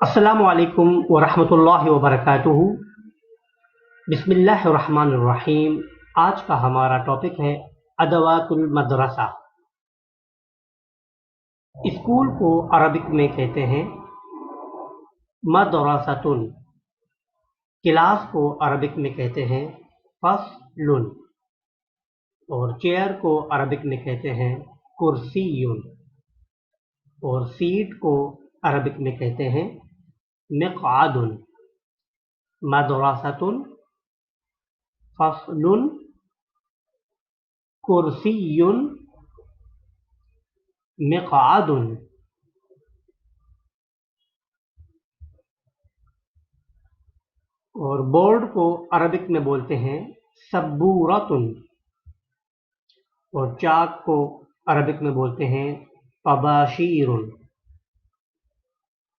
अस्सलामु अलैकुम वरहमतुल्लाहि वबरकातुहू। बिस्मिल्लाहिर्रहमानिर्रहीम। आज का हमारा टॉपिक है अदवातुल मदरसा। स्कूल को अरबिक में कहते हैं मदरसतुन। क्लास को अरबिक में कहते हैं फस्लुन। और चेयर को अरबिक में कहते हैं कुर्सियुन। और सीट को अरबिक में कहते हैं मिक़आदुन। मदरसतुन, फस्लुन, कुर्सियुन, मिक़आदुन। और बोर्ड को अरबिक में बोलते हैं सबूरतुन। और चाक को अरबिक में बोलते हैं तबाशीरुन।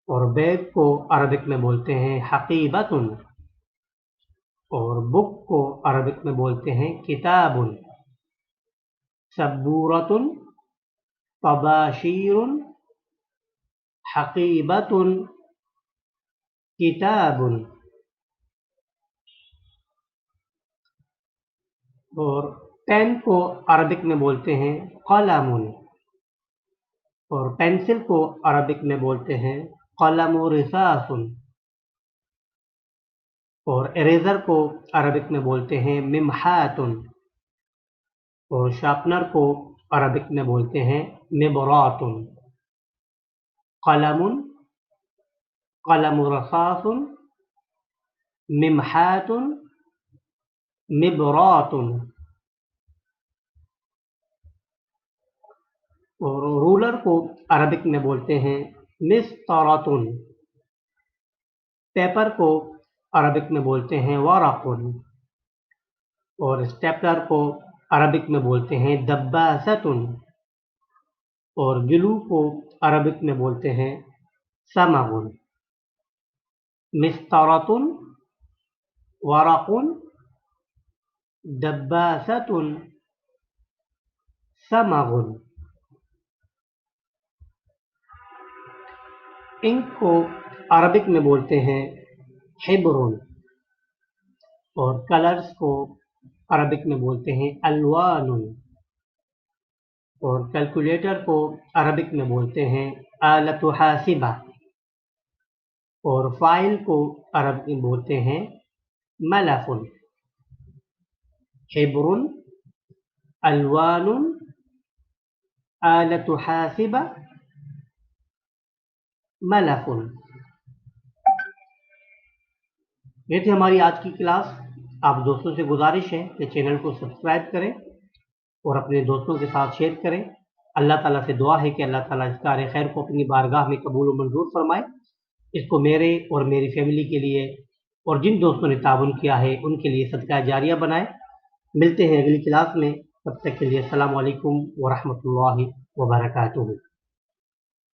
और बैग को अरबिक में बोलते हैं हकीबतुन। और बुक को अरबिक में बोलते हैं किताबुन। सबूरतुन, तबाशीरुन, हकीबतुन, किताबुन। और पेन को अरबिक में बोलते हैं कलमुन। और पेंसिल को अरबिक में बोलते हैं कलमु रिसासुन। और इरेजर को अरबिक में बोलते हैं मिमहातुन। और शार्पनर को अरबिक में बोलते हैं मिबरातुन। कलमुन, कलमु रसासुन, मिमहातुन, मिबरातुन। और रूलर को अरबिक में बोलते हैं मिस्तरतुन। पेपर को अरबिक में बोलते हैं वरकुन। और स्टेपलर को अरबिक में बोलते हैं दब्बासतुन। और ग्लू को अरबिक में बोलते हैं समगुन। मिस्तरतुन, वरकुन, दब्बासतुन, समगुन। इंक को अरबिक में बोलते हैं हिब्रुन। और कलर्स को अरबिक में बोलते हैं अलवानुन। और कैलकुलेटर को अरबिक में बोलते हैं आलतु हासिबा। और फाइल को अरबिक में बोलते हैं मलफुन। हिब्रुन, अलवानुन, आलतु हासिबा, मलफुन। ये थी हमारी आज की क्लास। आप दोस्तों से गुजारिश है कि चैनल को सब्सक्राइब करें और अपने दोस्तों के साथ शेयर करें। अल्लाह ताला से दुआ है कि अल्लाह ताला इस कार्य खैर को अपनी बारगाह में कबूल व मंजूर फरमाए। इसको मेरे और मेरी फैमिली के लिए और जिन दोस्तों ने ताउन किया है उनके लिए सदका जारिया बनाए। मिलते हैं अगली क्लास में, तब तक के लिए अस्सलामु अलैकुम व रहमतुल्लाहि व बरकातुहू।